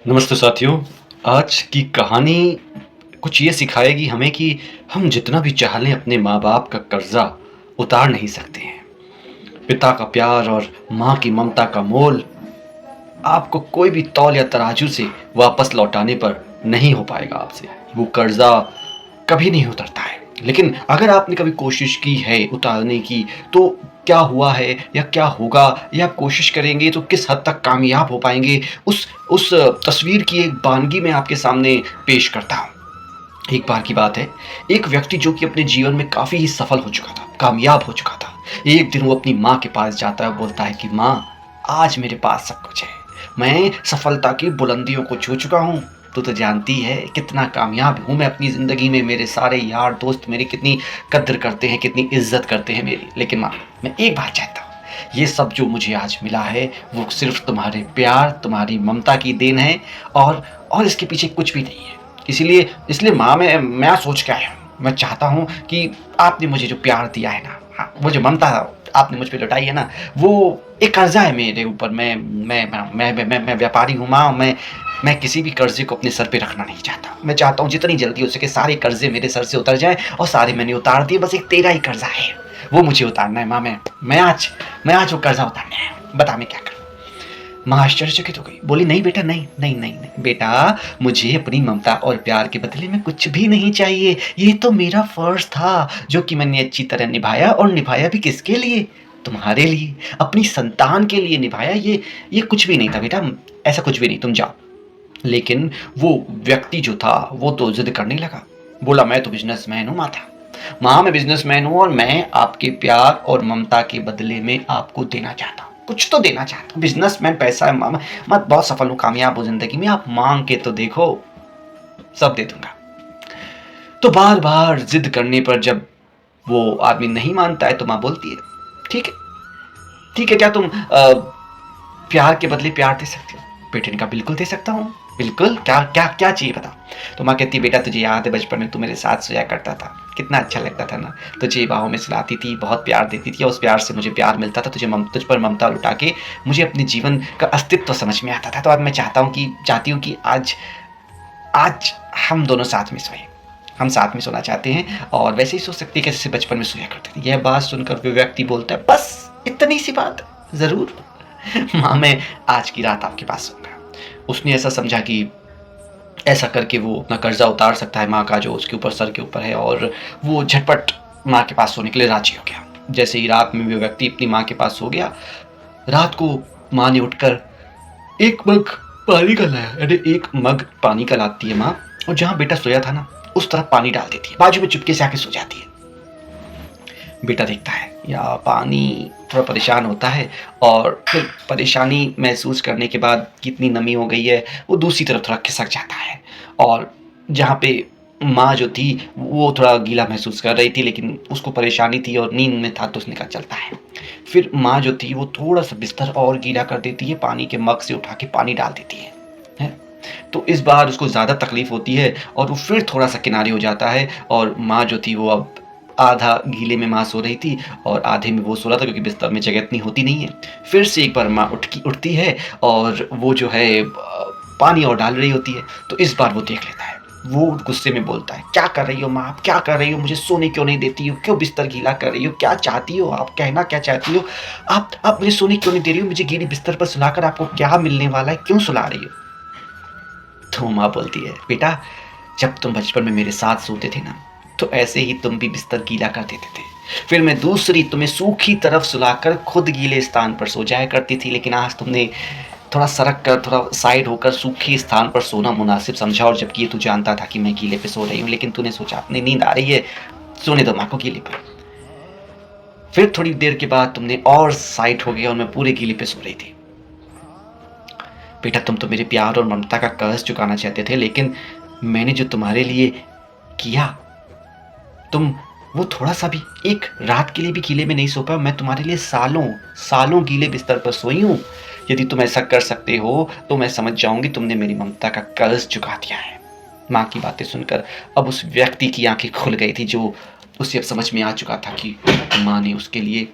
नमस्ते साथियों। आज की कहानी कुछ ये सिखाएगी हमें कि हम जितना भी चाह लें अपने माँ-बाप का कर्ज़ा उतार नहीं सकते हैं। पिता का प्यार और माँ की ममता का मोल आपको कोई भी तौल या तराजू से वापस लौटाने पर नहीं हो पाएगा आपसे। वो कर्ज़ा कभी नहीं उतरता है। लेकिन अगर आपने कभी कोशिश की है उतारने की, तो क्या हुआ है या क्या होगा, या आप कोशिश करेंगे तो किस हद तक कामयाब हो पाएँगे, उस तस्वीर की एक बानगी मैं आपके सामने पेश करता हूँ। एक बार की बात है, एक व्यक्ति जो कि अपने जीवन में काफ़ी ही सफल हो चुका था, कामयाब हो चुका था। एक दिन वो अपनी माँ के पास जाता है और बोलता है कि माँ, आज मेरे पास सब कुछ है। मैं सफलता की बुलंदियों को छू चुका हूँ। तू तो जानती है कितना कामयाब हूँ मैं अपनी ज़िंदगी में, मेरे सारे यार दोस्त मेरी कितनी कद्र करते हैं, कितनी इज़्ज़त करते हैं मेरी। लेकिन माँ, मैं एक बात चाहता हूँ, ये सब जो मुझे आज मिला है, वो सिर्फ़ तुम्हारे प्यार, तुम्हारी ममता की देन है, और इसके पीछे कुछ भी नहीं है। इसीलिए इसलिए माँ, मैं सोच के आया हूँ। मैं चाहता हूँ कि आपने मुझे जो प्यार दिया है ना, हाँ, वो जो ममता आपने मुझ पे लुटाई है ना, वो एक कर्ज़ा है मेरे ऊपर। मैं व्यापारी हूँ माँ। मैं किसी भी कर्ज़े को अपने सर पे रखना नहीं चाहता। मैं चाहता हूँ जितनी जल्दी हो सके सारे कर्ज़े मेरे सर से उतर जाएँ, और सारे मैंने उतार दिए, बस एक तेरा ही कर्ज़ा है, वो मुझे उतारना है माँ। मैं आज वो कर्ज़ा उतारने आया हूँ। बता मैं क्या करूँ? माँ आश्चर्यचकित हो गई, बोली नहीं बेटा, नहीं नहीं नहीं नहीं बेटा, मुझे अपनी ममता और प्यार के बदले में कुछ भी नहीं चाहिए। ये तो मेरा फर्ज था जो कि मैंने अच्छी तरह निभाया, और निभाया भी किसके लिए? तुम्हारे लिए, अपनी संतान के लिए निभाया। ये कुछ भी नहीं था बेटा, ऐसा कुछ भी नहीं, तुम जाओ। लेकिन वो व्यक्ति जो था वो तो जिद करने लगा। बोला मैं तो बिजनेसमैन हूँ माता, माँ मैं बिजनेसमैन हूँ, और मैं आपके प्यार और ममता के बदले में आपको देना चाहता हूँ, कुछ तो देना चाहता हूँ। बिजनेसमैन, पैसा है माँ, मैं बहुत सफल हूँ, कामयाब हूँ जिंदगी में, आप मांग के तो देखो, सब दे दूंगा। तो बार बार जिद करने पर जब वो आदमी नहीं मानता है, तो माँ बोलती है ठीक है, ठीक है, क्या तुम प्यार के बदले प्यार दे सकते हो? बेटे ने कहा बिल्कुल दे सकता हूँ, बिल्कुल, क्या क्या क्या चाहिए बता। तो माँ कहती है बेटा, तुझे याद है बचपन में तू मेरे साथ सोया करता था, कितना अच्छा लगता था ना। तुझे बाहों में सुलाती थी, बहुत प्यार देती थी, और उस प्यार से मुझे प्यार मिलता था, तुझ पर ममता लुटा के मुझे अपने जीवन का अस्तित्व समझ में आता था। तो अब मैं चाहती हूँ कि आज आज हम दोनों साथ में सोएं। हम साथ में सोना चाहते हैं, और वैसे ही सो सकते हैं जैसे बचपन में सोया करते थे। यह बात सुनकर वो व्यक्ति बोलता है बस इतनी सी बात, ज़रूर माँ, मैं आज की रात आपके पास सोऊँगा। उसने ऐसा समझा कि ऐसा करके वो अपना कर्ज़ा उतार सकता है माँ का, जो उसके ऊपर, सर के ऊपर है, और वो झटपट माँ के पास सोने के लिए राज़ी हो गया। जैसे ही रात में वो व्यक्ति अपनी माँ के पास सो गया, रात को माँ ने उठकर एक मग पानी का लाया, यानी एक मग पानी का लाती है माँ, और जहाँ बेटा सोया था ना, उस तरफ पानी डाल देती है, बाजू में चुपके से आके सो जाती है। बेटा देखता है या पानी, थोड़ा परेशान होता है, और फिर परेशानी महसूस करने के बाद कितनी नमी हो गई है, वो दूसरी तरफ थोड़ा खिसक जाता है, और जहाँ पे माँ जो थी वो थोड़ा गीला महसूस कर रही थी, लेकिन उसको परेशानी थी और नींद में था, तो उसने कहा चलता है। फिर माँ जो थी वो थोड़ा सा बिस्तर और गीला कर देती है, पानी के मग से उठा के पानी डाल देती है? तो इस बार उसको ज़्यादा तकलीफ होती है, और वो फिर थोड़ा सा किनारे हो जाता है, और माँ जो थी वो अब आधा गीले में माँ सो रही थी, और आधे में वो सो रहा था, क्योंकि बिस्तर में जगह इतनी होती नहीं है। फिर से एक बार माँ उठती है, और वो जो है पानी और डाल रही होती है। तो इस बार वो देख लेता है, वो गुस्से में बोलता है क्या कर रही हो माँ, आप क्या कर रही हो, मुझे सोने क्यों नहीं देती हो, क्यों बिस्तर गीला कर रही हो, क्या चाहती हो आप, कहना क्या चाहती हो, आप मुझे सोने क्यों नहीं दे रही हो, मुझे गीली बिस्तर पर सुलाकर आपको क्या मिलने वाला है, क्यों सुला रही हो? तो माँ बोलती है बेटा, जब तुम बचपन में मेरे साथ सोते थे ना, तो ऐसे ही तुम भी बिस्तर गीला कर देते थे। फिर मैं दूसरी तुम्हें सूखी तरफ सुलाकर खुद गीले स्थान पर सो जाया करती थी, लेकिन आज तुमने थोड़ा सरक कर, थोड़ा साइड होकर सूखे स्थान पर सोना मुनासिब समझा, और जबकि ये तू जानता था कि मैं गीले पे सो रही हूँ, लेकिन तूने सोचा अपनी नींद आ रही है, सोने दो माँ को गीले पे। फिर थोड़ी देर के बाद तुमने और साइड हो गया, और मैं पूरे गीले पे सो रही थी। बेटा, तुम तो मेरे प्यार और ममता का कर्ज चुकाना चाहते थे, लेकिन मैंने जो तुम्हारे लिए किया, तुम वो थोड़ा सा भी, एक रात के लिए भी गीले में नहीं सो पाए। मैं तुम्हारे लिए सालों सालों गीले बिस्तर पर सोई हूँ। यदि तुम ऐसा कर सकते हो तो मैं समझ जाऊंगी तुमने मेरी ममता का कर्ज चुका दिया है। माँ की बातें सुनकर अब उस व्यक्ति की आंखें खुल गई थी, जो उसे अब समझ में आ चुका था कि माँ ने उसके लिए